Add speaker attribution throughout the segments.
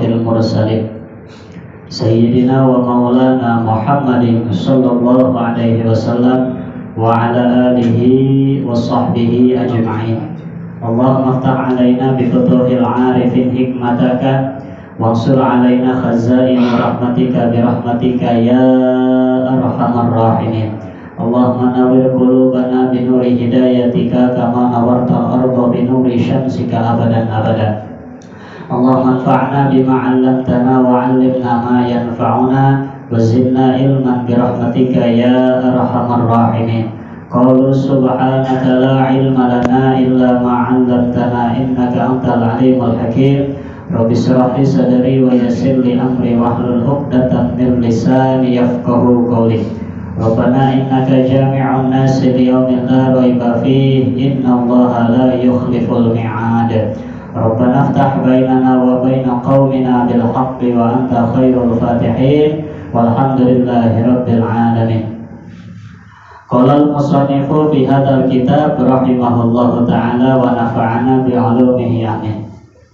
Speaker 1: المرسلين سيدنا ومولانا محمد صلى الله عليه وسلم وعلى آله وصحبه أجمعين. اللهم افتح علينا بفتوح العارفين حكمتك وانصر علينا خزائن رحمتك برحمتك يا أرحم الراحمين. اللهم نور قلوبنا بنور هدايتك كما نورت الأرض بنور شمسك أبدا أبدا. اللهم انفعنا بما علمتنا وعلمنا ما ينفعنا وزدنا علما برحمتك يا أرحم الراحمين. قالوا سبحانك لا علم لنا إلا ما علمتنا إنك أنت العليم الحكيم. رب اشرح لي صدري ويسر لي أمري واحلل عقدة من لساني يفقهوا قولي. ربنا إنك جامع الناس ليوم لا ريب فيه إن الله لا يخلف الميعاد. ربنا افتح بيننا وبين قومنا بالحق وأنت خير الفاتحين والحمد لله رب العالمين. قال المصنف في هذا الكتاب رحمه الله تعالى ونفعنا بعلومه آمين.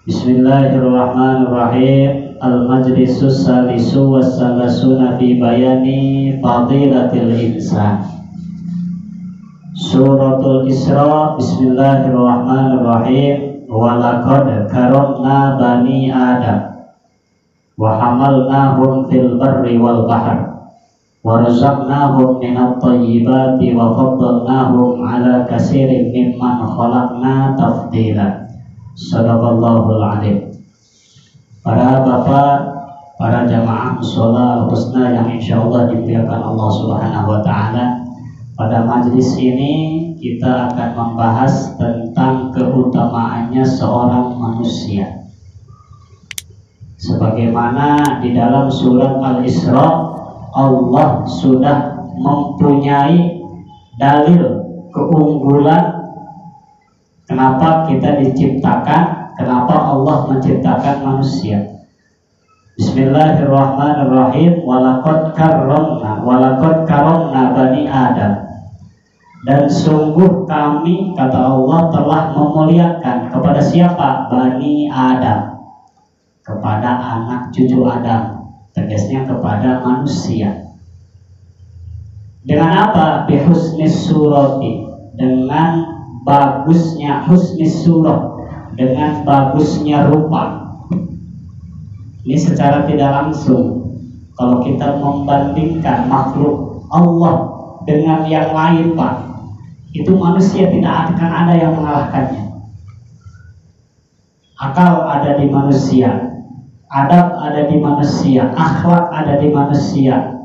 Speaker 1: بسم الله الرحمن الرحيم. المجلس السادس والثلاثون في بيان فضيلة الإنسان. Suratul Isra. Bismillahirrahmanirrahim. Walaqad karamna bani Adam wa hamalnahum fil barri wal bahr wa razaqnahum minat thayyibati wa faddalnahum ala katsirin mimman khalaqna tafdila. Shadaqallahul adzim. Para bapak, para jamaah sholat husna yang insyaallah dimuliakan Allah Subhanahu wa taala, pada majelis ini kita akan membahas tentang keutamaannya seorang manusia. Sebagaimana di dalam surat Al-Isra, Allah sudah mempunyai dalil keunggulan kenapa kita diciptakan, kenapa Allah menciptakan manusia. Bismillahirrahmanirrahim. Walaqad karamna bani Adam. Dan sungguh kami, kata Allah, telah memuliakan kepada siapa? Bani Adam, kepada anak cucu Adam, tegasnya kepada manusia. Dengan apa? Bihusnis surati, dengan bagusnya husnis surah, dengan bagusnya rupa. Ini secara tidak langsung, kalau kita membandingkan makhluk Allah dengan yang lain, Pak, itu manusia tidak akan ada yang mengalahkannya. Akal ada di manusia, adab ada di manusia, akhlak ada di manusia,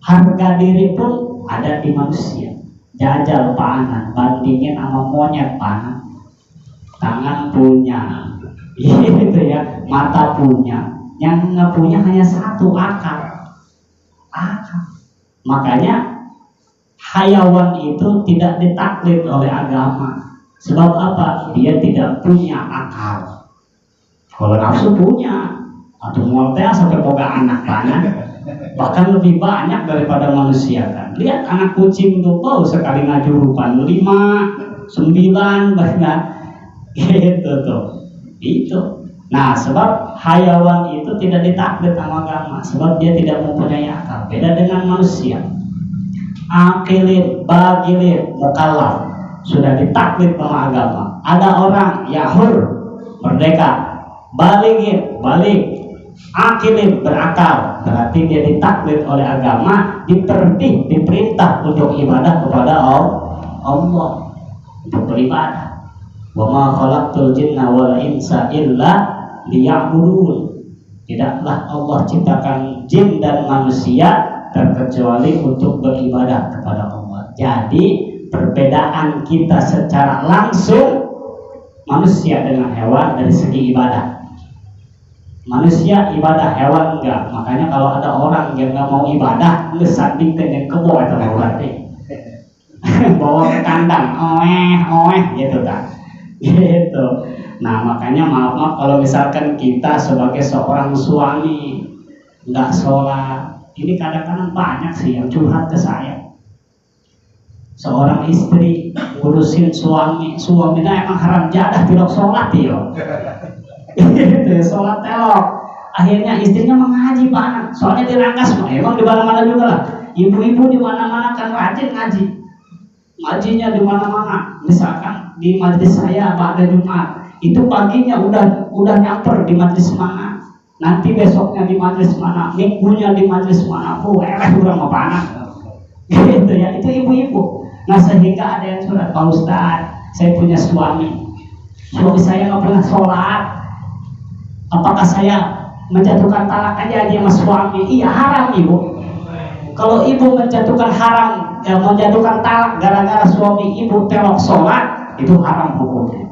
Speaker 1: harga diri pun ada di manusia. Jajal panan, bandingin sama monyet panan. Tangan punya, gitu ya, mata punya, yang nggak punya hanya satu, akal. Makanya hayawan itu tidak ditaklid oleh agama. Sebab apa? Dia tidak punya akal. Kalau nafsu punya, atau mualtea sampai boga anak panan, bahkan lebih banyak daripada manusia kan. Lihat anak kucing tuh, sekali ngajurupan 5, 9 bahkan gitu tuh. Itu. Nah, sebab hayawan itu tidak ditaklid sama agama, sebab dia tidak mempunyai akal. Beda dengan manusia. Akilin, bagilin, mukallaf, sudah ditaklid sama agama. Ada orang yahur, merdeka, baligin, balik, akilin, berakal, berarti dia ditaklid oleh agama, diperintah untuk ibadah kepada Allah, untuk beribadah. Wa ma khalaqtul jinna wal insa illa liya'budun. Tidaklah Allah ciptakan jin dan manusia terkecuali untuk beribadah kepada Allah. Jadi perbedaan kita secara langsung manusia dengan hewan dari segi ibadah. Manusia ibadah, hewan enggak. Makanya kalau ada orang yang enggak mau ibadah, ngesanding dengan kebo atau berarti bawa ke kandang, gitu kan. Gitu. Nah, makanya maaf kalau misalkan kita sebagai seorang suami nggak sholat, ini kadang-kadang banyak sih yang curhat ke saya. seorang istri ngurusin suaminya emang haram jadah tidak sholat yo. Itu sholat telok. Akhirnya istrinya mengaji Pak, soalnya dirangkas emang di mana-mana juga lah. Ibu-ibu di mana-mana kan rajin ngaji. Ngajinya di mana-mana. Misalkan di majelis saya pada Jumat, itu paginya udah nyamper di majelis mana. Nanti besoknya di majelis mana, minggunya di majelis mana. Kurang apa anak. Gitu ya, itu ibu-ibu. Nah sehingga ada yang surat, Pak Ustadz, saya punya suami saya nggak pernah sholat. Apakah saya menjatuhkan talak aja dia sama suami? Iya, haram ibu. Kalau ibu menjatuhkan haram, menjatuhkan talak gara-gara suami ibu telok sholat, itu haram hukumnya.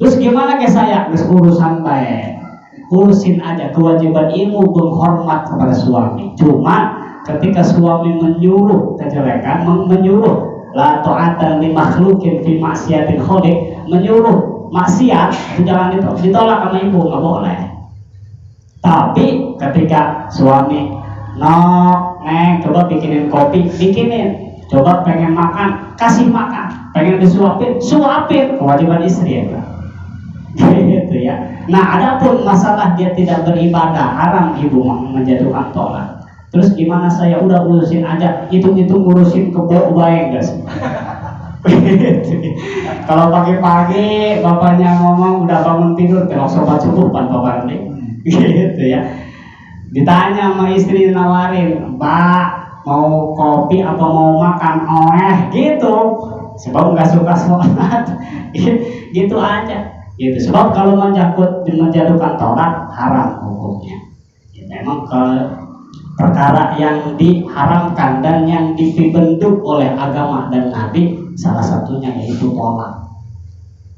Speaker 1: Terus gimana ke saya? Terus urusan baik, urusin aja. Kewajiban ibu menghormat kepada suami. Cuma ketika suami menyuruh kejelekan, menyuruh la ta'ata li makhluqin fi maksiatil khaliq, menyuruh maksiat, jangan ditolak sama ibu, nggak boleh. Tapi ketika suami neng coba bikinin kopi, bikinin. Coba pengen makan, kasih makan. Pengen disuapin, suapin. Kewajiban istri ya, gitu ya. Nah, adapun masalah dia tidak beribadah, haram ibu menjatuhkan tolak. Terus gimana saya udah urusin aja, itu ngurusin kebo baik guys. Kalau pagi-pagi bapaknya ngomong udah bangun tidur, telok sobat subuh pantokan nih. Gitu ya. Ditanya sama istri, nawarin, Mbak mau kopi apa mau makan? Gitu. Sebab nggak suka sholat. Gitu aja. Gitu. Sebab kalau menjatuhkan tolak haram hukumnya. Ya, memang perkara yang diharamkan dan yang dibentuk oleh agama dan Nabi, salah satunya yaitu tolak.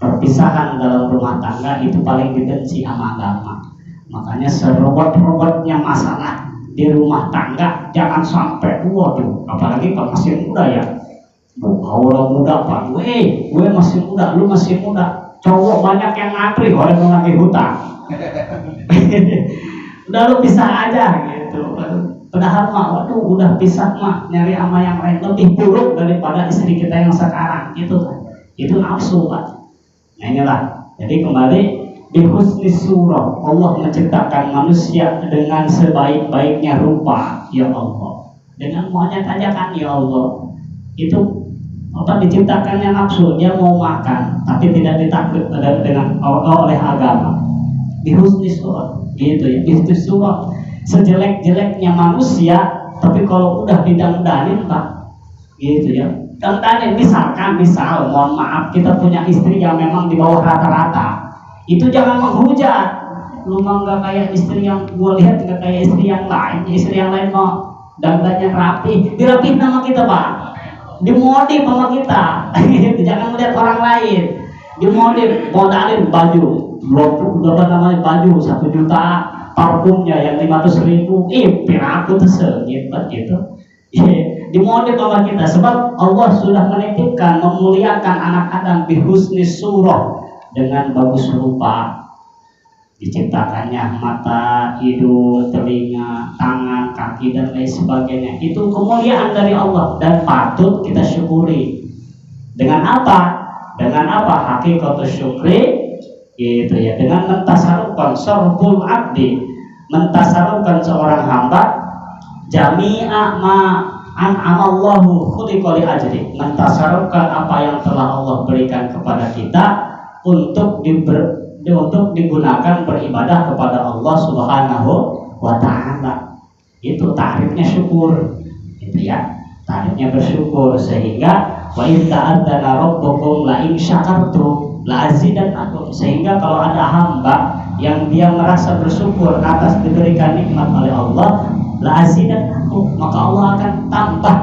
Speaker 1: Perpisahan dalam rumah tangga itu paling dibenci sama agama. Makanya serobot-robotnya masalah di rumah tangga jangan sampai waduh, apalagi kalau masih muda ya. Kalau muda Pak, gue masih muda, lu masih muda. Cowok banyak yang ngantri, orang mau lagi hutang. Udah lu pisah aja gitu. Padahal mah waduh udah pisah mah nyari sama yang lain lebih buruk daripada istri kita yang sekarang gitu kan. Itu nafsu Pak. Nah inilah. Jadi kembali di husni surah, Allah menciptakan manusia dengan sebaik-baiknya rupa, ya Allah. Dengan monyet aja kan, ya Allah. Itu apa diciptakannya nafsu, dia mau makan, tapi tidak ditakluk dengan oleh agama. Di husni surah, gitu ya. Di husni surah, sejelek-jeleknya manusia, tapi kalau udah didang-dangin Pak, gitu ya. Dang-dangin, misal, mohon maaf, kita punya istri yang memang di bawah rata-rata. Itu jangan menghujat. Lu mah nggak kayak istri yang gue lihat, nggak kayak istri yang lain. Istri yang lain mau dandannya rapi, dirapiin sama kita Pak, dimodif sama kita. Jangan melihat orang lain, dimodif, modalin baju, berapa namanya baju 1 juta, parfumnya yang 500.000, piraku tuh segitu gitu. Dimodif sama kita, sebab Allah sudah menitipkan memuliakan anak Adam bihusni surah, dengan bagus rupa. Diciptakannya mata, hidung, telinga, tangan, kaki dan lain sebagainya. Itu kemuliaan dari Allah dan patut kita syukuri. Dengan apa? Dengan apa? Hakikatus syukri, gitu ya. Dengan mentasarufkan sarful abdi, mentasarufkan seorang hamba jami'a ma an'amallahu khuliqa li ajri, mentasarufkan apa yang telah Allah berikan kepada kita untuk digunakan beribadah kepada Allah Subhanahu wa Ta'ala. Itu tarifnya syukur, gitu ya. Tarifnya bersyukur, sehingga wa in ta'adzana rabbukum la in syakartum la azidannakum. Sehingga kalau ada hamba yang dia merasa bersyukur atas diberikan nikmat oleh Allah, la azidannakum, maka Allah akan tambah.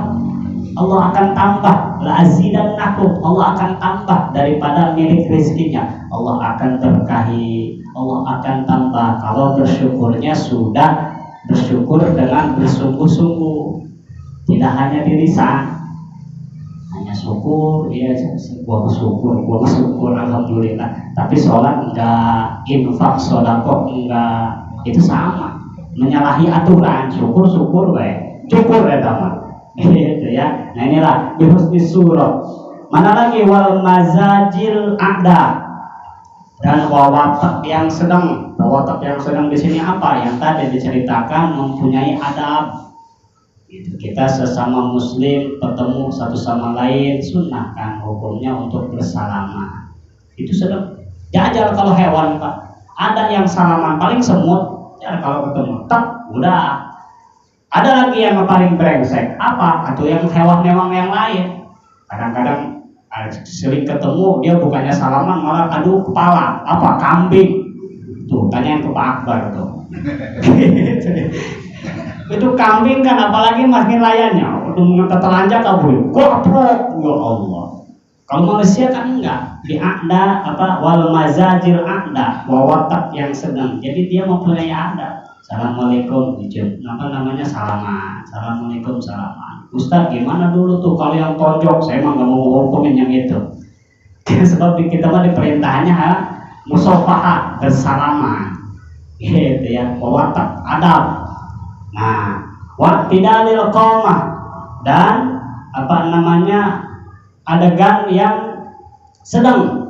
Speaker 1: Allah akan tambah, la azidannakum, Allah akan tambah daripada milik rezekinya. Allah akan berkahi, Allah akan tambah. Kalau bersyukurnya sudah bersyukur dengan bersungguh-sungguh, tidak hanya di lisan, hanya syukur, ya gua bersyukur, alhamdulillah. Tapi sholat enggak, infak, sedekah enggak, itu sama, menyalahi aturan. Syukur baik, syukur ya teman. Gitu ya. Nah inilah bihusni surah. Mana lagi wal mazajil a'da, dan wawatak yang sedang. Wawatak yang sedang di sini apa? Yang tadi diceritakan mempunyai adab. Gitu. Kita sesama muslim bertemu satu sama lain sunnah kan hukumnya untuk bersalaman. Itu sedang. Jajal kalau hewan Pak. Ada yang salaman paling semut, ya kalau ketemu tak udah. Ada lagi yang paling brengsek apa? Atau yang hewan-hewan yang lain. Kadang-kadang sering ketemu dia bukannya salaman malah adu kepala, apa kambing. Tuh tanya ke Pak Akbar tuh. Itu kambing kan apalagi makin layannya, udah telanjang kabur. Goblok ya Allah. Kalau manusia kan enggak, di a'da apa wal mazajil a'da, wawatak yang sedang. Jadi dia mempunyai adab. Assalamualaikum, apa namanya salaman. Assalamualaikum salaman. Ustaz gimana dulu tuh kalau yang tonjok? Saya mah nggak mau hukumin yang itu. Sebab kita mah diperintahnya musafahah bersalaman. Gitu ya, wawatak adab. Nah, waqtidalil qamah, dan apa namanya adegan yang sedang,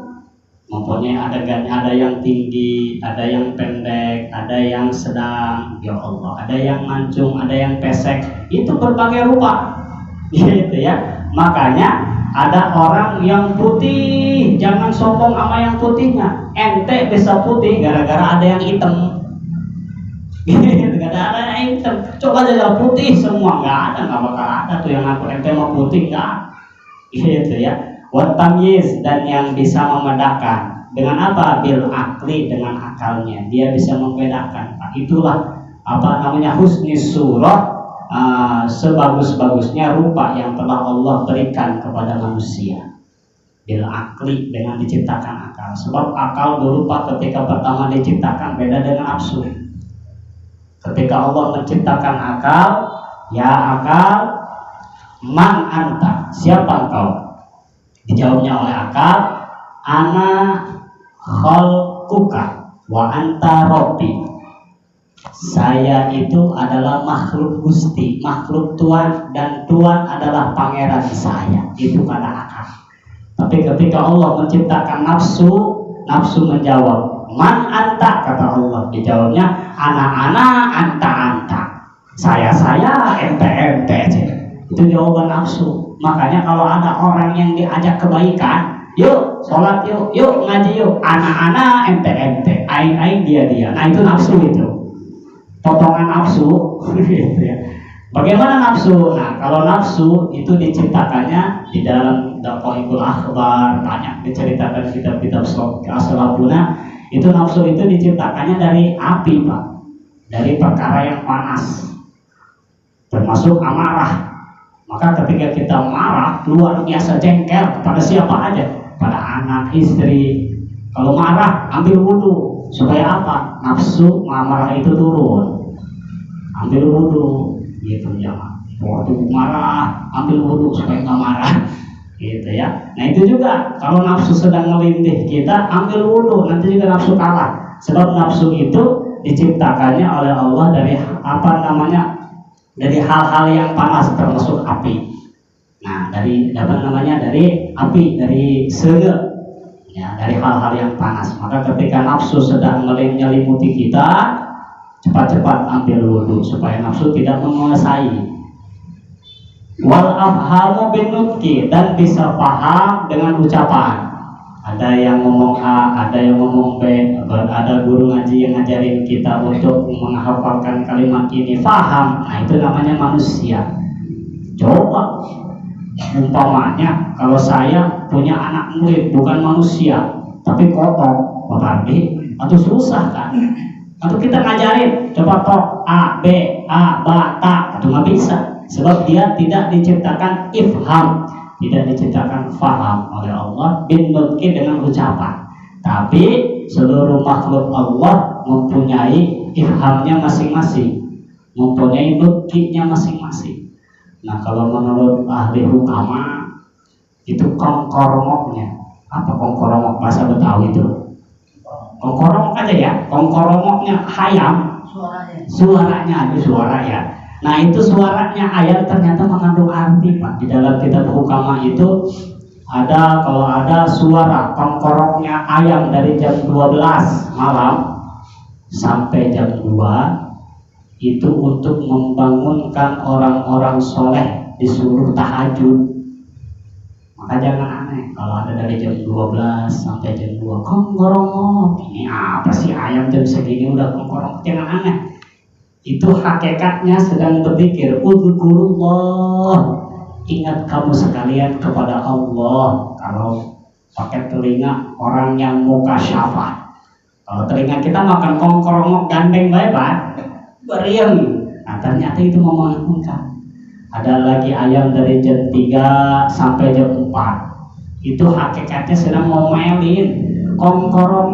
Speaker 1: mempunyai adegan, ada yang tinggi, ada yang pendek, ada yang sedang, ya Allah, ada yang mancung, ada yang pesek, itu berbagai rupa, gitu ya. Makanya ada orang yang putih, jangan sombong sama yang putihnya. Ente bisa putih gara-gara ada yang hitam. Gak ada yang hitam. Coba aja putih semua, nggak ada, nggak bakal ada tuh yang ngaku ente mau putih, nggak. Gitu ya. Wat tamyiz, dan yang bisa membedakan dengan apa? Bil akli, dengan akalnya dia bisa membedakan. Nah, itulah apa namanya husni surah, sebagus-bagusnya rupa yang telah Allah berikan kepada manusia. Bil akli, dengan diciptakan akal. Sebab akal berupa ketika pertama diciptakan beda dengan nafsu. Ketika Allah menciptakan akal, ya akal, man anta, siapa engkau? Dijawabnya oleh akal, ana khalquka wa anta rabbi. Saya itu adalah makhluk Gusti, makhluk Tuhan, dan Tuhan adalah pangeran saya. Itu kata akal. Tapi ketika Allah menciptakan nafsu, nafsu menjawab, man anta, kata Allah. Dijawabnya, ana anta. Saya ente. Itu jawaban nafsu. Makanya kalau ada orang yang diajak kebaikan, yuk sholat yuk ngaji yuk, ana ente, aing dia. Nah itu nafsu itu. Potongan nafsu. Gitu ya. Bagaimana nafsu? Nah kalau nafsu itu diciptakannya di dalam Daqaiqul Akhbar, banyak diceritakan kitab-kitab as-salafuna. Itu nafsu itu diciptakannya dari api Pak, dari perkara yang panas, termasuk amarah. Maka ketika kita marah luar biasa jengkel kepada siapa aja, pada anak, istri. Kalau marah ambil wudhu supaya apa? Nafsu marah itu turun. Ambil wudhu, gitu ya. Waktu marah ambil wudhu supaya nggak marah, gitu ya. Nah itu juga kalau nafsu sedang ngelindih kita, ambil wudhu, nanti juga nafsu kalah. Sebab nafsu itu diciptakannya oleh Allah dari apa namanya? Dari hal-hal yang panas, termasuk api. Nah, dari apa namanya? Dari api, dari sege, ya, dari hal-hal yang panas. Maka ketika nafsu sedang menyelimuti kita, cepat-cepat ambil wudhu supaya nafsu tidak menguasai. Wal afhamu binutki, dan bisa paham dengan ucapan. Ada yang ngomong A, ada yang ngomong B, ada guru ngaji yang ngajarin kita untuk menghafalkan kalimat ini, paham. Nah itu namanya manusia. Coba umpamanya kalau saya punya anak murid bukan manusia tapi kotor, berarti atau susah kan? Atau kita ngajarin coba tok A, B, A, ba, ta, itu nggak bisa. Sebab dia tidak diciptakan ifham, tidak diciptakan faham oleh Allah bin nutki dengan ucapan. Tapi seluruh makhluk Allah mempunyai ifhamnya masing-masing, mempunyai nutkinya masing-masing. Nah kalau menurut ahli hukama itu kongkorongoknya. Apa kongkorongok bahasa Betawi itu? Kongkorongok aja ya. Kongkorongoknya hayam, suaranya itu suara ya. Nah itu suaranya ayam ternyata mengandung arti Pak. Di dalam kitab hukama itu ada, kalau ada suara kongkoroknya ayam dari jam 12 malam sampai jam 2, itu untuk membangunkan orang-orang soleh disuruh tahajud. Maka jangan aneh kalau ada dari jam 12 sampai jam 2 kongkorong. Ini apa sih ayam jam segini udah kongkorong? Jangan aneh. Itu hakikatnya sedang berpikir, Udzkurullah, ingat kamu sekalian kepada Allah. Kalau pakai telinga orang yang mukasyafah. Kalau telinga kita makan kongkorong gandeng lebar, beriang. Nah ternyata itu membangunkan. Ada lagi ayam dari jam 3 sampai jam 4. Itu hakikatnya sedang ngomelin. Kongkorong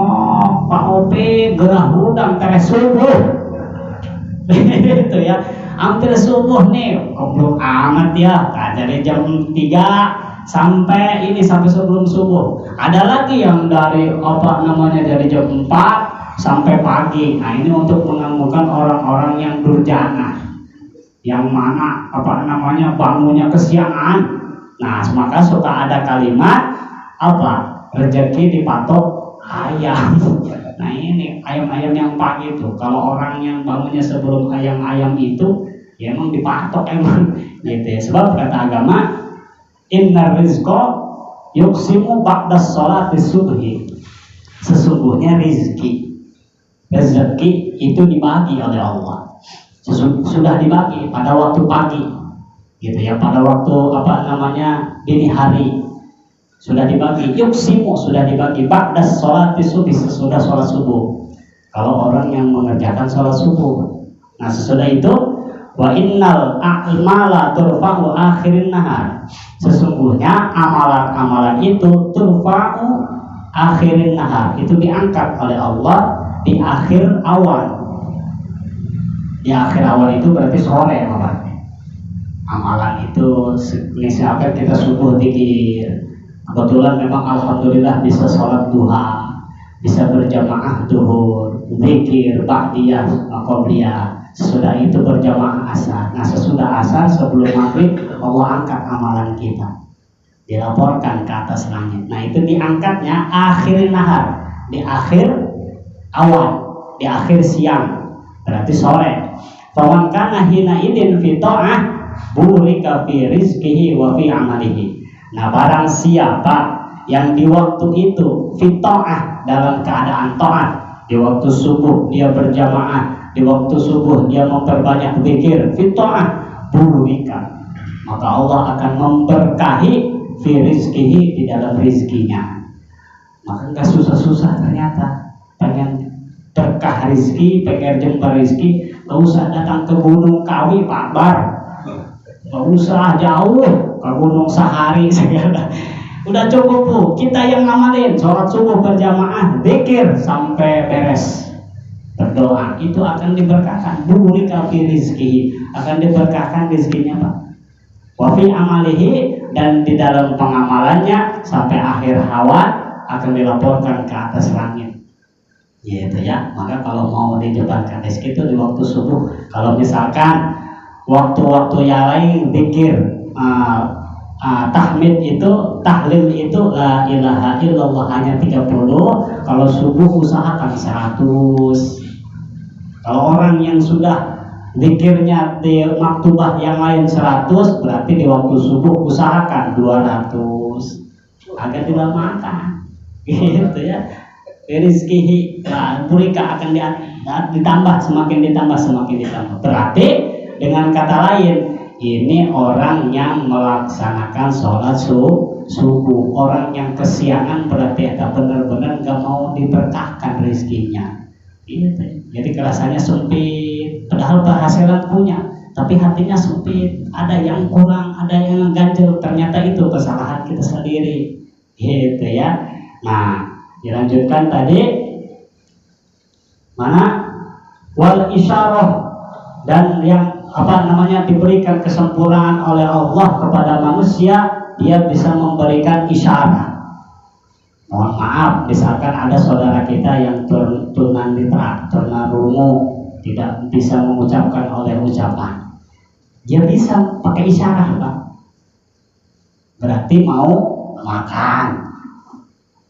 Speaker 1: Pak Opi gerah hudang teres subuh. Itu ya, hampir subuh nih, goblok amat ya. Nah, dari jam 3 sampai sebelum subuh. Ada lagi yang dari dari jam 4 sampai pagi. Nah, ini untuk mengganggukan orang-orang yang durjana, yang mana bangunnya kesiangan. Nah, maka suka ada kalimat rezeki dipatok ayam. Nah ini ayam-ayam yang pagi itu, kalau orang yang bangunnya sebelum ayam-ayam itu, ya emang dipatok emang, gitu ya. Sebab kata agama, innar rizqa yuqsimu ba'das sholati subhi. Sesungguhnya rezeki itu dibagi oleh Allah. Sudah dibagi pada waktu pagi, gitu ya, pada waktu dini hari. Sudah dibagi, yuksimu sudah dibagi ba'das sholati subhi, sesudah sholat subuh. Kalau orang yang mengerjakan sholat subuh. Nah sesudah itu, wa innal a'mala turfa'u akhirin nahar. Sesungguhnya amalan-amalan itu turfa'u akhirin nahar. Itu diangkat oleh Allah di akhir awal. Di akhir awal itu berarti sore Bapak. Amalan itu misalkan kita subuh dikir. Kebetulan memang alhamdulillah bisa sholat duha, bisa berjamaah duhur, zikir, ba'diyah, qabliyah. Sesudah itu berjamaah asar. Nah sesudah asar sebelum maghrib Allah angkat amalan kita, dilaporkan ke atas langit. Nah itu diangkatnya akhir nahar, di akhir awal, di akhir siang, berarti sore. Faman kana hina idin fi ta'ah burika fi rizqihi wa fi amalihi. Nah barang siapa yang di waktu itu fito'ah, dalam keadaan ta'at, di waktu subuh dia berjamaah, di waktu subuh dia memperbanyak zikir, fito'ah burika, maka Allah akan memberkahi fi rizkihi, di dalam rizkinya. Maka nggak susah-susah ternyata pengen berkah rizki, pengen jembar rizki, nggak usah datang ke Gunung Kawi Pak Bar, nggak usah jauh ke Gunung Sahari segala. Udah cukup Bu, kita yang ngamalin sholat subuh berjamaah, zikir sampai beres, berdoa, itu akan diberkahkan. Burika fi rizki, akan diberkahkan rizkinya Pak. Wa fi amalihi, dan di dalam pengamalannya sampai akhir hawa akan dilaporkan ke atas langit. Gitu ya. Maka kalau mau dijebarkan rezeki itu di waktu subuh. Kalau misalkan waktu-waktu yang lain zikir, tahmid itu, tahlil itu la ilaha illallah hanya 30. Kalau subuh usahakan 100. Kalau orang yang sudah zikirnya di maktubah yang lain 100, berarti di waktu subuh usahakan 200 agar dilamakan. Gitu ya. Rizki burika akan ditambah, semakin ditambah. Berarti dengan kata lain, ini orang yang melaksanakan sholat subuh. Orang yang kesiangan berarti benar-benar gak mau diberkahkan rizkinya. Gitu. Jadi kerasanya sempit, padahal penghasilan punya, tapi hatinya sempit. Ada yang kurang, ada yang ganjel. Ternyata itu kesalahan kita sendiri. Gitu ya. Nah, dilanjutkan tadi mana wal isyarah, dan yang diberikan kesempurnaan oleh Allah kepada manusia, dia bisa memberikan isyarat. Mohon maaf, misalkan ada saudara kita yang tunarungu, tidak bisa mengucapkan oleh ucapan. Dia bisa pakai isyarat, Pak. Berarti mau makan,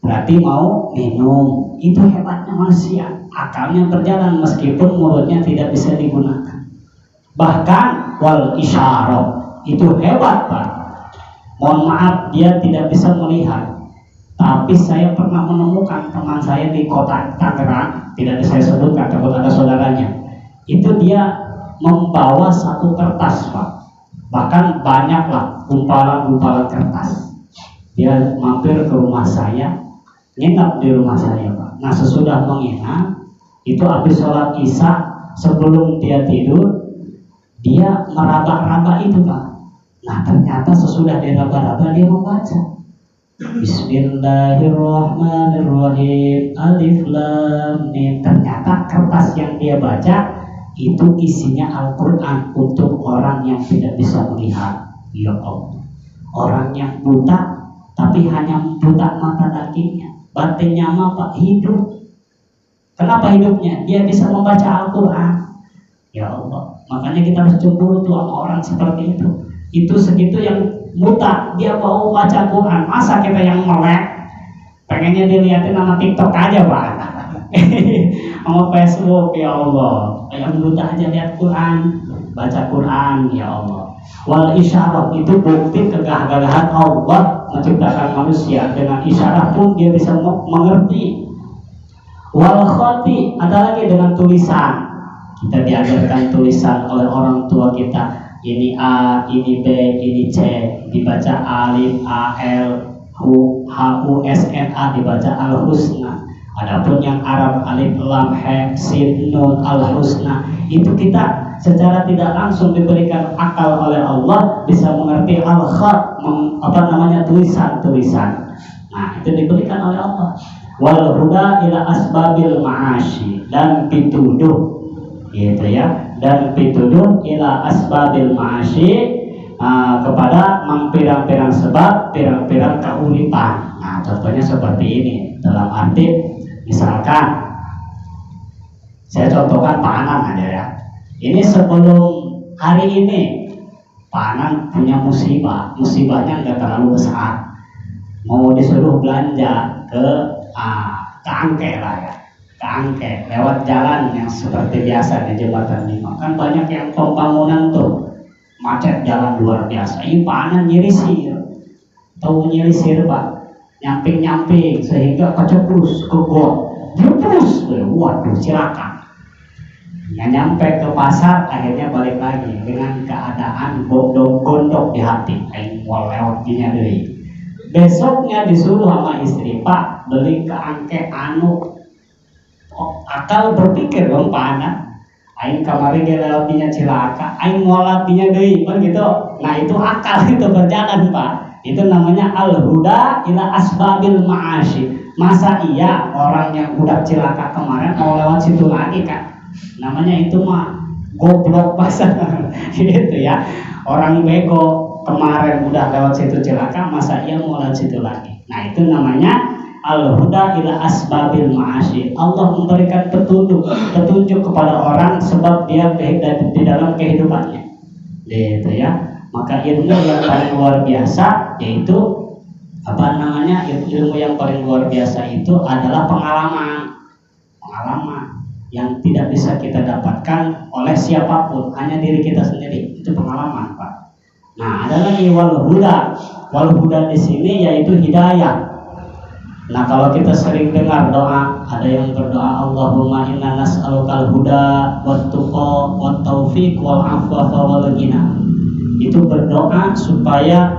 Speaker 1: berarti mau minum. Itu hebatnya manusia, akalnya berjalan meskipun mulutnya tidak bisa digunakan. Bahkan wal isyarat itu hebat, Pak. Mohon maaf, dia tidak bisa melihat. Tapi saya pernah menemukan teman saya di kota Tangerang, tidak saya sebutkan takut ada saudaranya. Itu dia membawa satu kertas, Pak. Bahkan banyaklah gumpalan-gumpalan kertas. Dia mampir ke rumah saya, nginap di rumah saya, Pak. Nah, sesudah menginap, itu habis sholat isya, sebelum dia tidur, dia meraba-raba itu, Pak. Nah, ternyata sesudah dia raba-raba, dia membaca Bismillahirrahmanirrahim, Alif Lam Mim. Ternyata kertas yang dia baca itu isinya Al-Quran untuk orang yang tidak bisa melihat. Ya Allah, orang yang buta tapi hanya buta mata dagingnya, batinnya mah Pak hidup. Kenapa hidupnya? Dia bisa membaca Al-Quran. Ya Allah, makanya kita harus cemburu tuh sama orang seperti itu. Itu segitu yang buta, dia mau baca Quran. Masa kita yang melek pengennya dilihatin sama TikTok aja, Pak. Sama Facebook, ya Allah. Yang buta aja lihat Quran, baca Quran, ya Allah. Wal isyarat itu bukti kegagahan Allah menciptakan manusia. Dengan isyarat pun dia bisa mengerti. Wal khati, ada lagi dengan tulisan. Kita diajarkan tulisan oleh orang tua kita. Ini A, ini B, ini C, dibaca alif, A-L, H-U-S-N-A, dibaca Al-Husna. Adapun yang Arab alif, lam, he, sin, nun, Al-Husna, itu kita secara tidak langsung diberikan akal oleh Allah bisa mengerti al-khat, tulisan-tulisan. Nah, itu diberikan oleh Allah. Wal huda ila asbabil ma'ashi, dan pituduh, gitu ya. Dan pituduh ila asbabil ma'asyi, kepada pirang-pirang sebab, pirang-pirang keuripan. Nah, contohnya seperti ini. Dalam arti, misalkan saya contohkan Pak Anang aja ya. Ini sebelum hari ini Pak Anang punya musibah. Musibahnya nggak terlalu besar. Mau disuruh belanja ke Angke lah ya. Angke lewat jalan yang seperti biasa di jembatan 5. Kan banyak yang pembangunan tuh, macet jalan luar biasa. Ini panen nyirisir, tahu nyirisir Pak, nyamping sehingga keceprus ke got, jepus, waduh silakan. Ya, nyampe ke pasar akhirnya balik lagi dengan keadaan gondok di hati, kayak mau lewat gini deh. Besoknya disuruh sama istri, Pak beli ke Angke akal berpikir dong Pak Anak, aing kemarin dia lewatinya cilaka, aing ngolatinya deui, kan gitu. Nah itu akal itu berjalan Pak. Itu namanya al-huda ila asbabil ma'asyi. Masa iya orang yang udah cilaka kemarin mau lewat situ lagi kan? Namanya itu mah goblok bahasa gitu ya. Orang bego kemarin udah lewat situ cilaka, masa iya mau lewat situ lagi. Nah itu namanya al-huda ila asbabil ma'asyi. Allah memberikan petunjuk kepada orang sebab dia di dalam kehidupannya. Gitu ya. Maka ilmu yang paling luar biasa yaitu ilmu yang paling luar biasa itu adalah pengalaman yang tidak bisa kita dapatkan oleh siapapun, hanya diri kita sendiri. Itu pengalaman, Pak. Nah, ada lagi wal huda. Wal huda di sini yaitu hidayah. Nah, kalau kita sering dengar doa, ada yang berdoa Allahumma inna nas'alukal huda wat tuqa wat taufiq wal afafa wal ghina. Itu berdoa supaya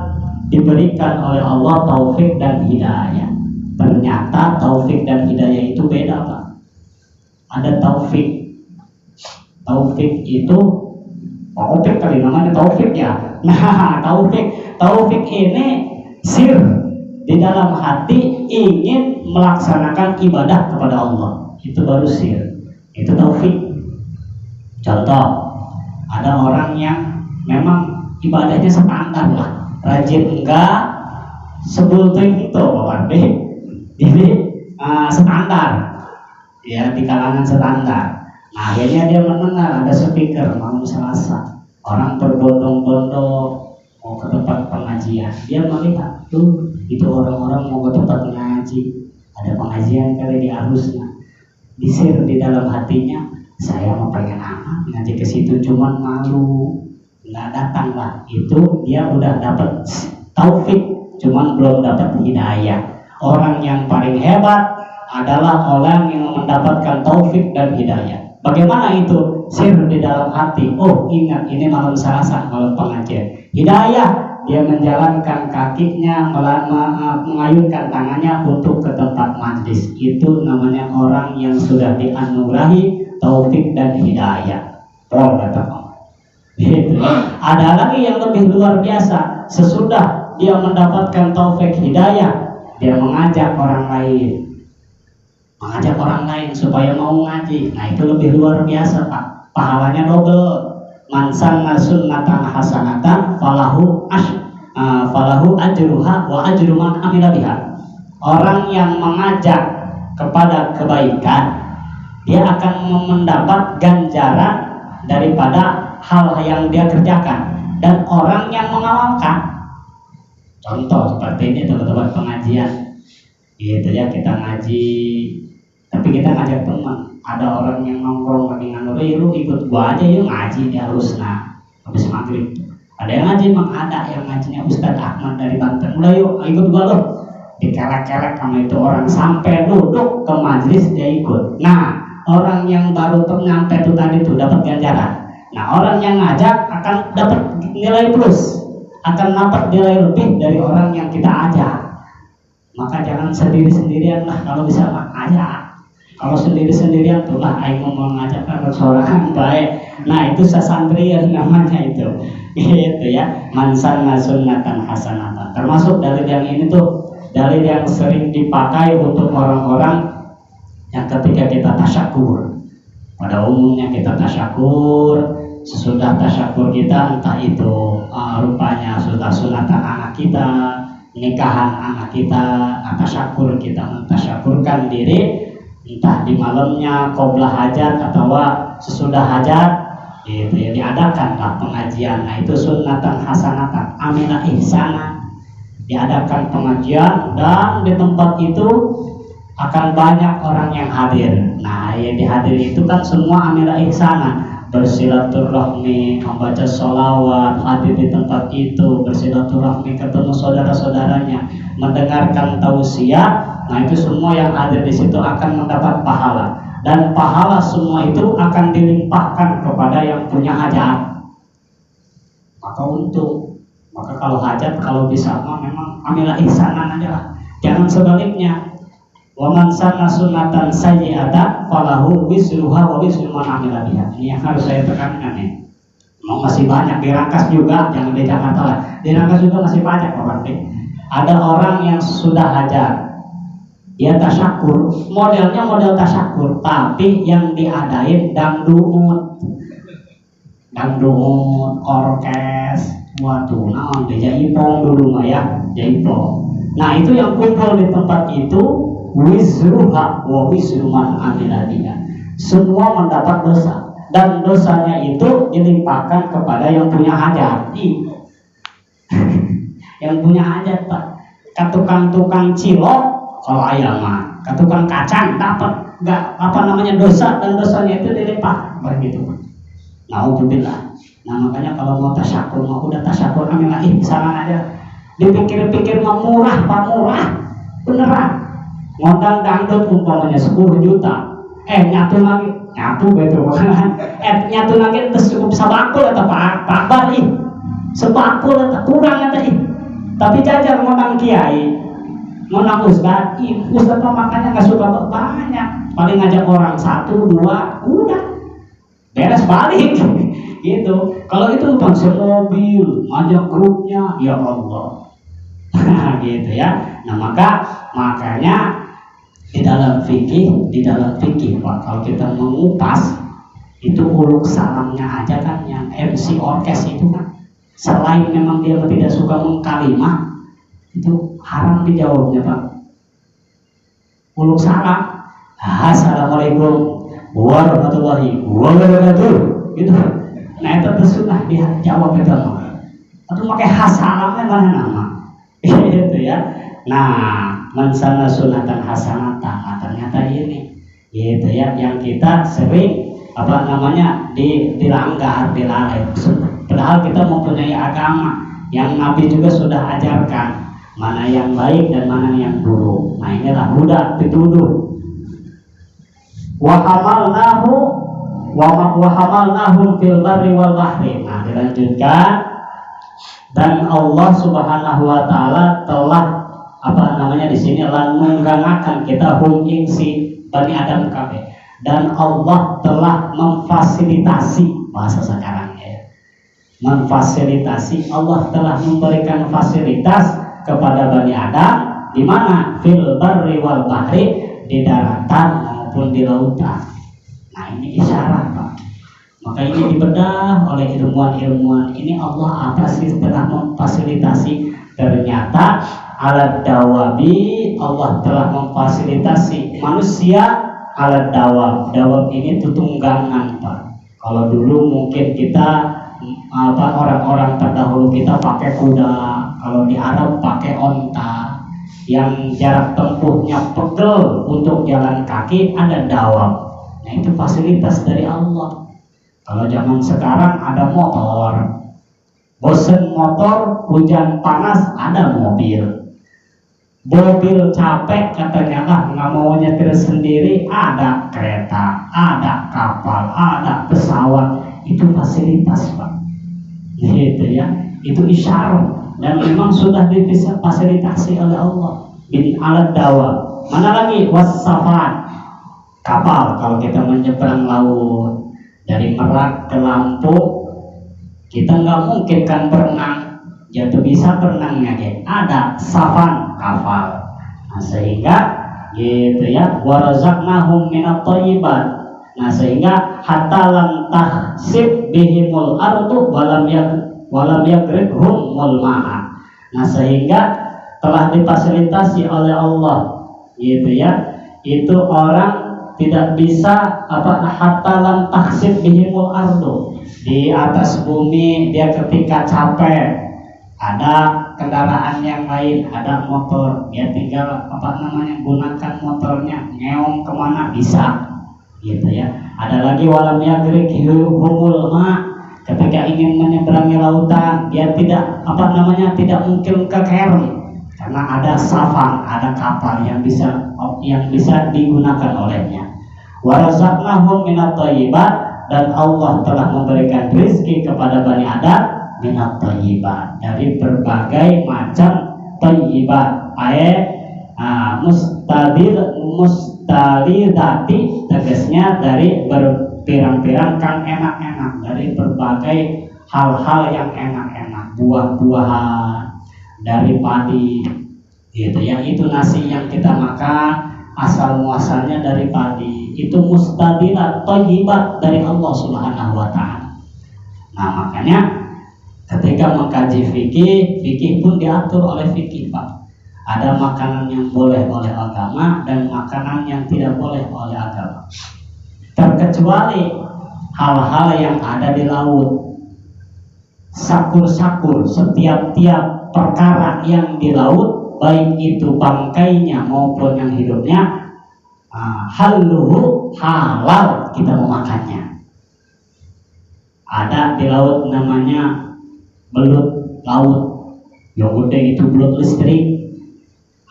Speaker 1: diberikan oleh Allah taufik dan hidayah. Ternyata taufik dan hidayah itu beda, Pak. Ada taufik. Taufik itu taufik kali namanya taufik ya. Nah, taufik ini sir di dalam hati ingin melaksanakan ibadah kepada Allah, itu baru sir, itu taufik. Contoh, ada orang yang memang ibadahnya standar lah, rajin enggak, sebulting itu Bapak deh, jadi standar, ya di kalangan standar. Nah akhirnya dia mendengar ada speaker malam Selasa, Orang berbondong-bondong mau ke tempat pengajian, dia melihat tuh itu orang-orang mau ke tempat ngaji, ada pengajian kali di arusnya, disir di dalam hatinya, saya mau pengen amat ngaji ke situ, cuman malu nggak datang lah. Itu dia udah dapat taufik, cuman belum dapat hidayah. Orang yang paling hebat adalah orang yang mendapatkan taufik dan hidayah. Bagaimana itu? Sir di dalam hati. Oh ingat, ini malam Selasa, malam pengajian. Hidayah, dia menjalankan kakinya, mengayunkan tangannya untuk ke tempat majlis. Itu namanya orang yang sudah dianugerahi taufik dan hidayah. Oh kata gitu. Ada lagi yang lebih luar biasa. Sesudah dia mendapatkan taufik hidayah, dia mengajak orang lain, supaya mau ngaji. Nah itu lebih luar biasa Pak, pahalanya double. Man sanna sunnatan hasanatan falahu ajruha wa ajru man amila biha. Orang yang mengajak kepada kebaikan, dia akan mendapat ganjaran daripada hal yang dia kerjakan, dan orang yang mengamalkan. Contoh seperti ini teman-teman pengajian gitu ya, kita ngaji tapi kita ngajak teman, ada orang yang nongkrong lagi ngantor, lu ikut gua aja yuk ngaji di Arusna habis maghrib. Ada yang ngaji, emang ada yang ngajinya Ustadz Ahmad dari Banten, udah yuk ikut gua loh. Dikelek-kelek sama itu orang sampai duduk ke majlis dia ikut. Nah orang yang baru nyampe itu tadi tuh dapat ganjaran. Nah orang yang ngajak akan dapat nilai plus, akan dapat nilai lebih dari orang yang kita ajak. Maka jangan sendiri-sendirian lah, kalau bisa mah ajak. Kalau sendiri-sendirian tuh lah aing mau ngajak ke sorangan baik. Nah itu sasandrian namanya itu. Gitu ya. Man sanna sunnatan hasanatan. Termasuk dalil yang ini tuh dalil yang sering dipakai untuk orang-orang yang ketika kita tasyakur. Pada umumnya kita tasyakur, sesudah tasyakur kita entah itu rupanya sudah sunatan anak kita, nikahan anak kita, tasyakur kita mentasyakurkan diri, entah di malamnya qoblah hajat atau sesudah hajat, gitu ya, diadakanlah pengajian. Nah itu sunnatan hasanatan amila ihsana, diadakan pengajian dan di tempat itu akan banyak orang yang hadir. Nah yang dihadiri itu kan semua amila ihsana, bersilaturahmi, membaca sholawat, hadir di tempat itu, bersilaturahmi, ketemu saudara-saudaranya, mendengarkan tausiah. Nah itu semua yang hadir di situ akan mendapat pahala, dan pahala semua itu akan dilimpahkan kepada yang punya hajat. Maka untung. Maka kalau hajat, kalau bisa memang amilah ihsanan aja lah. Jangan sebaliknya. Wa man sanna sunnatan sayyi'atan falahu wisruha wa wisru man amila biha. Ini yang harus saya tekankan nih. Masih banyak di Rangkas juga, jangan di Jakarta lah. Di Rangkas juga masih banyak orang nih. Ada orang yang sudah hajat, dia tasyakur, modelnya model tasyakur, tapi yang diadain dangdut, orkes, waduh, naon deh jaipong dulu mah ya, jaipong. Nah itu yang kumpul di tempat itu, wizruha wa wizru man amila biha. Semua mendapat dosa, dan dosanya itu dilimpahkan kepada yang punya hajat. Yang punya hajat Pak, tukang cilok kalau ayam mah, tukang kacang dapat nggak dosa, dan dosanya itu dilimpah begitu. Nauzubillah. Nah makanya kalau mau tasyakur mah udah tasyakur amilah ihsanan aja. Dipikir-pikir mah murah Pak, murah beneran. Ngondang dangdut umpamanya 10 juta, nyatu lagi, nyatu betul kan? Nyatu lagi terus cukup sabakul atau Pak Akbar sebakul atau kurang atau tapi jajar ngondang kiai, ngondang ustad mah makanya nggak suka banyak, paling ngajak orang 1, 2, udah beres balik gitu. Kalau itu bangsa mobil, ngajak grupnya, ya Allah. Gitu ya. Nah makanya di dalam fikih Pak, kalau kita mengupas itu uluk salamnya aja kan, yang MC orkes itu kan, selain memang dia tidak suka mengkalimah, itu haram dijawabnya Pak. Uluk salam, assalamualaikum warahmatullahi wabarakatuh, gitu. Nah itu tuh sunnah dijawab itu mah. Atau pakai hasanahnya mana nama? Gitu ya. Nah, mansana sunatan hasanatan. Nah, ternyata ini, gitu ya, yang kita sering apa namanya dilanggar, dilalai. Padahal kita mempunyai agama yang Nabi juga sudah ajarkan mana yang baik dan mana yang buruk. Nah inilah budak dituduh. Wa hamalnahum fil barri wal bahri. Nah dilanjutkan, dan Allah Subhanahu wa taala telah apa namanya di sini lanunggangaken kita hum ing si Bani Adam kabeh, dan Allah telah memfasilitasi, bahasa sekarang ya, memfasilitasi, Allah telah memberikan fasilitas kepada Bani Adam di mana fil barri wal bahri, di daratan maupun di lautan. Nah ini isyarat Pak. Maka ini dibedah oleh ilmuwan-ilmuwan. Ini Allah apa sih telah memfasilitasi? Ternyata alat dawabi, Allah telah memfasilitasi manusia alat dawab. Dawab ini tunggangan Pak. Kalau dulu mungkin kita orang-orang terdahulu kita pakai kuda, kalau di Arab pakai onta, yang jarak tempuhnya pegel untuk jalan kaki ada dawab. Nah itu fasilitas dari Allah. Kalau zaman sekarang ada motor, bosen motor, hujan panas ada mobil capek katanya nggak mau nyetir sendiri, ada kereta, ada kapal, ada pesawat. Itu fasilitas Pak, gitu ya, itu isyarat dan memang sudah difasilitasi oleh Allah bin alat dawa. Mana lagi wasafat, kapal. Kalau kita menyeberang laut dari Merak ke Lampung, kita nggak mungkin kan berenang, jatuh bisa berenangnya ya. Ada safan, kapal. Nah sehingga gitu ya, warazaqnahum minat thayyibat. Nah sehingga hatta lam tahsib bihimul ardu walam yagrikhum mul ma'a. Nah sehingga telah difasilitasi oleh Allah, gitu ya, itu orang tidak bisa hatta lam tahsib bihimul ardu, di atas bumi dia ketika capek ada kendaraan yang lain, ada motor, dia tinggal gunakan motornya, ngeong kemana bisa, gitu ya. Ada lagi walam yagrikhumul ma, ketika ingin menyeberangi lautan dia tidak tidak mungkin ke keri, karena ada safan, ada kapal yang bisa digunakan olehnya. Warazaqnahum minat thayyibat, dan Allah telah memberikan rezeki kepada Bani Adam minat thayyibat, dari berbagai macam thayyibat. Mustalidati, tegasnya dari berpirang-pirang kang enak-enak, dari berbagai hal-hal yang enak-enak, buah-buahan, dari padi, gitu ya. Itu nasi yang kita makan asal muasalnya dari padi, itu mustadilat thayyibat dari Allah Subhanahu wa taala. Nah makanya ketika mengkaji fikih pun diatur oleh fikih Pak. Ada makanan yang boleh oleh agama dan makanan yang tidak boleh oleh agama, terkecuali hal-hal yang ada di laut. Sakur-sakur, setiap perkara yang di laut, baik itu bangkainya maupun yang hidupnya, haluhu, halal kita memakannya. Ada di laut namanya belut laut, yang gede itu belut listrik,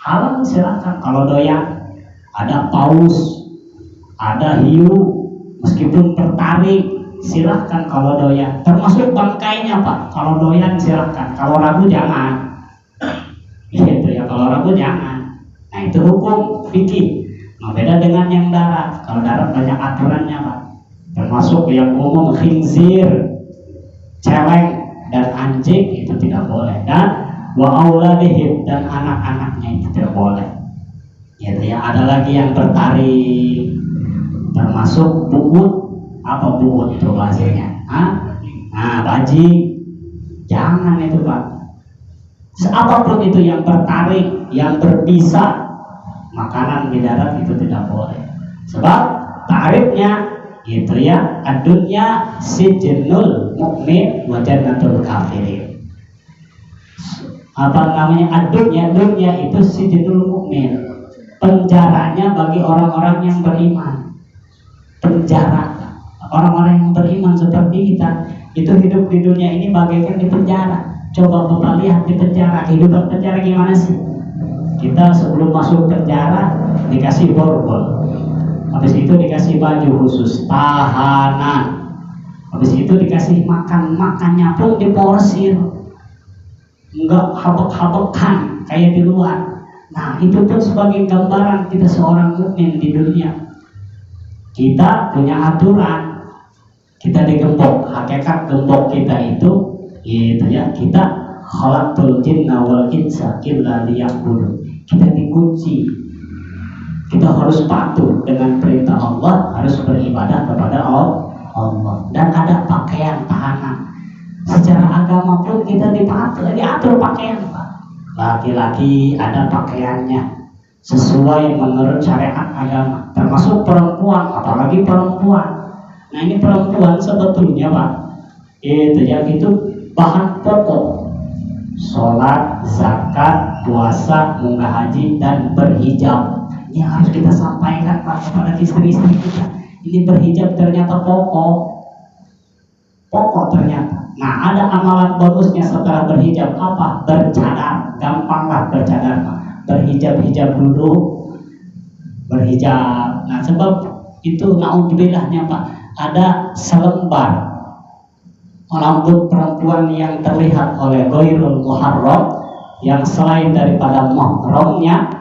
Speaker 1: halal silakan kalau doyan. Ada paus, ada hiu, meskipun tertarik silahkan kalau doyan, termasuk bangkainya Pak. Kalau doyan silahkan, kalau ragu jangan. Gitu ya, kalau ragu jangan. Nah itu hukum fikih. Nah, beda dengan yang darat. Kalau darat banyak aturannya Pak, termasuk yang umum khinzir, celeng dan anjing itu tidak boleh, dan wa auladihim, dan anak-anaknya itu tidak boleh. Gitu ya. Ada lagi yang tertarik, termasuk buut. Apa buut itu bahasanya? Nah bajing, jangan itu Pak. Apapun itu yang tertarik, yang berbisa, makanan di darat itu tidak boleh. Sebab tarifnya gitu ya. Adunya sijnul mukmin wa jannatul kafirin. Apa namanya adunya? Dunia itu sijnul mukmin, penjaranya bagi orang-orang yang beriman. Penjara orang-orang yang beriman seperti kita itu hidup di dunia ini bagaikan di penjara. Coba Bapak lihat di penjara, kehidupan penjara gimana sih? Kita sebelum masuk penjara dikasih borgol, habis itu dikasih baju khusus tahanan, habis itu dikasih makan, makannya pun diporsir, enggak habek-habekan kayak di luar. Nah itu pun sebagai gambaran kita seorang mukmin di dunia. Kita punya aturan, kita digembok. Hakikat gembok kita itu gitu ya, kita khalaqtul jinna wal insa illa liya'budun. Kita dikunci, kita harus patuh dengan perintah Allah, harus beribadah kepada Allah. Dan ada pakaian tahanan. Secara agama pun kita diatur pakaian. Laki-laki ada pakaiannya sesuai menurut syariat agama, termasuk perempuan, apalagi perempuan. Nah ini perempuan sebetulnya Pak, itu ya, itu bahan pokok sholat, zakat, puasa, munggah haji, dan berhijab. Ini harus kita sampaikan Pak kepada istri-istri kita. Ini berhijab ternyata pokok ternyata. Nah ada amalan bonusnya setelah berhijab apa? Bercadar, gampanglah bercadar Pak. Berhijab dulu, berhijab. Nah sebab itu naudzubillah-nya Pak, ada selembar rambut perempuan yang terlihat oleh ghairul muharram, yang selain daripada mahramnya,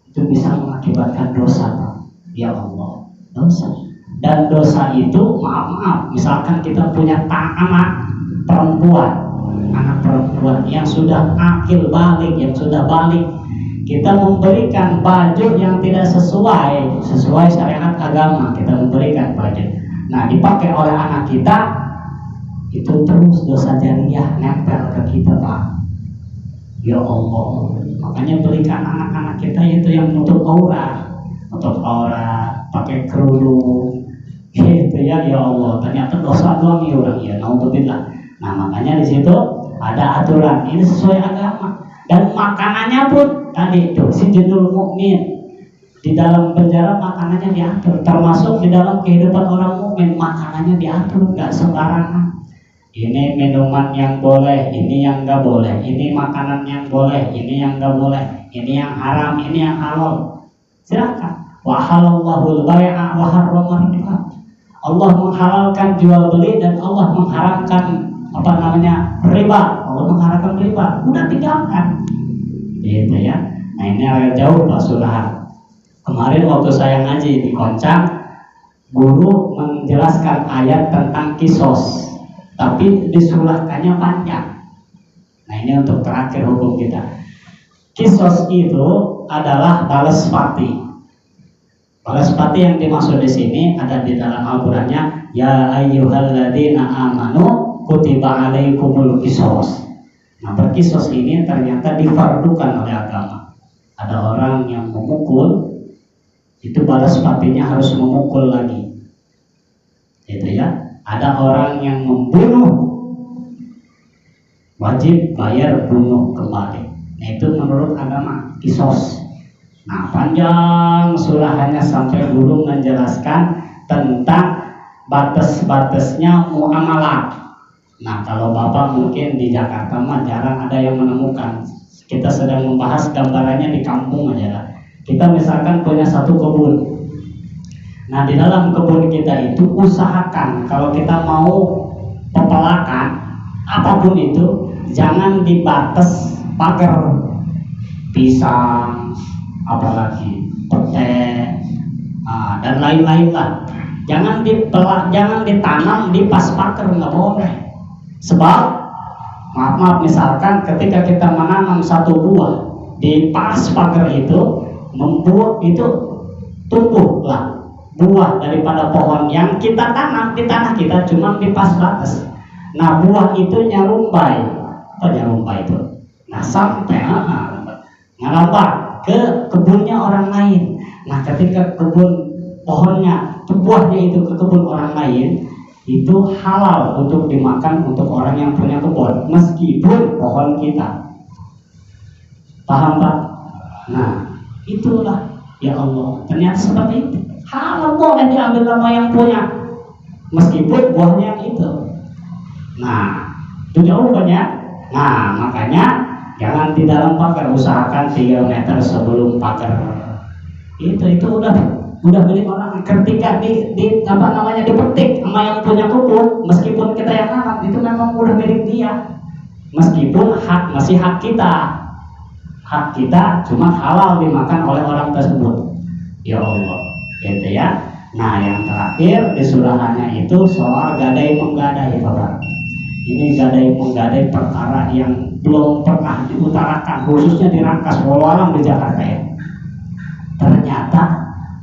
Speaker 1: itu bisa mengakibatkan dosa Pak. Ya Allah, dosa. Dan dosa itu maaf, misalkan kita punya anak perempuan yang sudah akil balik, yang sudah balik, kita memberikan baju yang tidak sesuai syariat agama, kita memberikan baju. Nah dipakai oleh anak kita, itu terus dosa jariah nempel ke kita Pak. Ya Allah, makanya berikan anak-anak kita itu yang nutup aurat, pakai kerudung, gitu ya. Ya Allah, ternyata dosa doang ya orang ya, naudzubillah. Nah makanya di situ ada aturan, ini sesuai agama. Dan makanannya pun tadi itu sijnul mukmin, di dalam penjara makanannya diatur, termasuk di dalam kehidupan orang mukmin makanannya diatur, nggak sembarangan. Ini minuman yang boleh, ini yang nggak boleh, ini makanan yang boleh, ini yang nggak boleh, ini yang haram, ini yang halal. Silakan. Wa halallahu al-bai'a wa harrama riba. Allah menghalalkan jual beli dan Allah mengharamkan riba. Allah mengharamkan riba. Udah tinggalkan. Gitu ya. Nah ini agak jauh Pak Sulahan. Kemarin waktu saya ngaji di Koncang, guru menjelaskan ayat tentang kisos, tapi disulahkannya panjang. Nah ini untuk terakhir hukum kita. Kisos itu adalah balas pati. Balas pati yang dimaksud di sini ada di dalam Al-Qur'annya, ya ayyuhalladzina amanu kutiba alaikumul kisos. Nah berkisos ini ternyata difardukan oleh agama. Ada orang yang memukul, itu balas patinya harus memukul lagi. Gitu ya. Ada orang yang membunuh, wajib bayar bunuh kembali. Nah itu menurut agama kisos. Nah panjang surahannya sampai guru menjelaskan tentang batas-batasnya muamalah. Nah kalau Bapak mungkin di Jakarta mah jarang ada yang menemukan. Kita sedang membahas gambarannya di kampung aja lah. Kita misalkan punya satu kebun. Nah di dalam kebun kita itu usahakan kalau kita mau pepelakan apapun itu, jangan dibatas pagar, pisang, apalagi pete, dan lain-lain lah. Jangan ditanam di pas pagar, nggak boleh. Sebab maaf misalkan ketika kita menanam satu buah di pas pagar itu, membuat itu tumbuhlah buah daripada pohon yang kita tanam di tanah kita, cuma di pas batas. Nah buah itu nyarumpai itu. Nah sampai ngerambat ke kebunnya orang lain. Nah ketika kebun pohonnya buahnya itu ke kebun orang lain, itu halal untuk dimakan untuk orang yang punya kebun, meskipun pohon kita. Paham Pak? Nah, itulah ya Allah. Ternyata seperti itu. Halal boleh diambil sama yang punya, meskipun buahnya yang itu. Nah, itu jawabannya. Nah, makanya jangan di dalam pagar, usahakan 3 meter sebelum pagar. Itu udah milik orang. Ketika dipetik sama yang punya kebun, meskipun kita yang nanam, itu memang udah milik dia. Meskipun masih hak kita. Hak kita cuma halal dimakan oleh orang tersebut. Ya Allah, gitu ya. Nah, yang terakhir di surahannya itu soal gadai menggadai, Bapak. Ini gadai menggadai perkara yang belum pernah diutarakan, khususnya di Rangkas, walau alam di Jakarta ya. Ternyata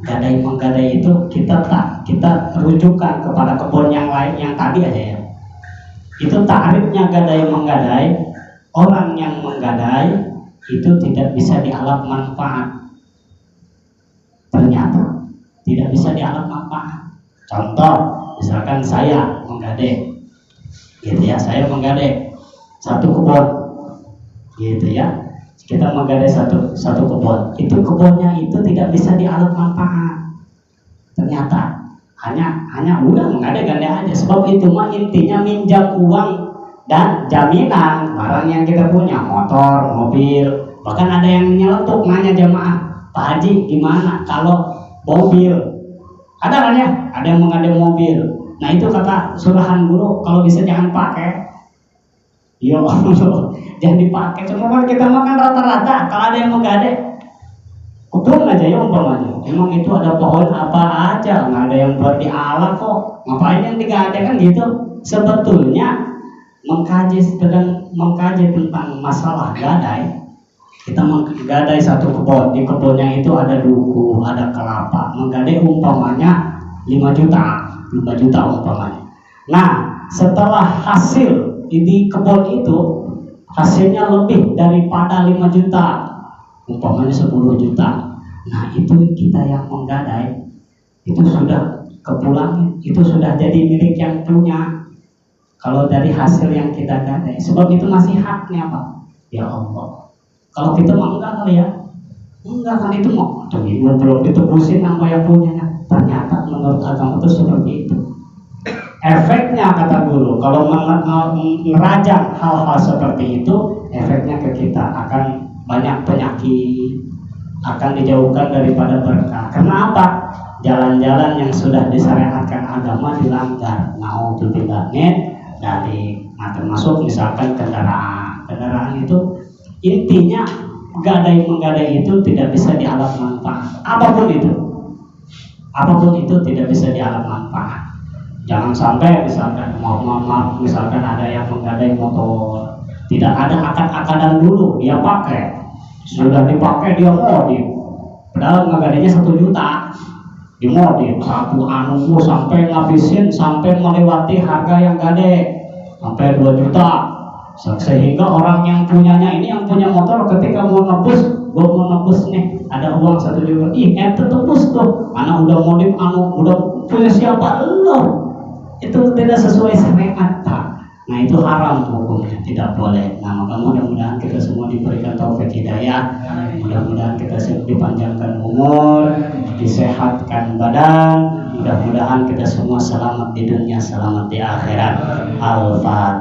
Speaker 1: gadai menggadai itu kita rujukan kepada kebun yang lain yang tadi aja ya. Itu ta'rifnya gadai menggadai, orang yang menggadai itu tidak bisa dialap manfaat. Ternyata tidak bisa dialap manfaat. Contoh, misalkan saya menggadai, gitu ya, saya menggadai satu kebun, gitu ya. Kita menggadai satu kebun, itu kebunnya itu tidak bisa dialap manfaat. Ternyata hanya udah menggadai aja, sebab itu mah intinya minjam uang dan jaminan barang yang kita punya, motor, mobil. Bahkan ada yang nyeletuk nanya jamaah, Pak Haji gimana kalau mobil? Ada kan ya? Ada yang menggadai mobil. Nah itu kata surahan guru, kalau bisa jangan pakai. Yo, jangan dipakai. Cuma kita makan rata-rata kalau ada yang menggadai kebun aja ya umpamanya. Emang itu ada pohon apa aja, nggak ada yang buat dialah kok. Ngapain yang digadai kan gitu? Sebetulnya sedang mengkaji tentang masalah gadai. Kita menggadai satu kebun, di kebunnya itu ada duku, ada kelapa. Menggadai umpamanya 5 juta umpamanya. Nah, setelah hasil di kebun itu hasilnya lebih daripada 5 juta, umpamanya 10 juta. Nah, itu kita yang menggadai, itu sudah kepulangnya, itu sudah jadi milik yang punya. Kalau dari hasil yang kita gadai, sebab itu masih haknya Pak. Ya Allah. Kalau kita mah enggak kali ya, enggak kan itu mau belum ditebusin sama yang punyanya. Ternyata menurut agama itu seperti itu. Efeknya kata guru, kalau merajang hal-hal seperti itu, efeknya ke kita akan banyak penyakit, akan dijauhkan daripada berkah. Kenapa? Jalan-jalan yang sudah disyariatkan agama dilanggar. Naudzubillah dari termasuk misalkan kendaraan itu. Intinya gadai menggadai itu tidak bisa dialap manfaat. Apapun itu tidak bisa dialap manfaat. Jangan sampai misalkan ada yang menggadai motor, tidak ada akad-akadan dulu dia pakai, sudah dipakai dia modif, padahal ngegadainya 1 juta, dimodif satu sampai ngabisin, sampai melewati harga yang gadai sampai 2 juta. Sehingga orang yang punyanya ini, yang punya motor, ketika mau nebus nih, ada uang 1 juta, ente tebus tuh, mana udah modif, udah punya siapa lo? Itu tidak sesuai syariat Pak. Nah itu haram hukumnya, tidak boleh. Nah maka mudah-mudahan kita semua diberikan taufik hidayah, mudah-mudahan kita dipanjangkan umur, disehatkan badan, mudah-mudahan kita semua selamat di dunia, selamat di akhirat. Al-Fatihah.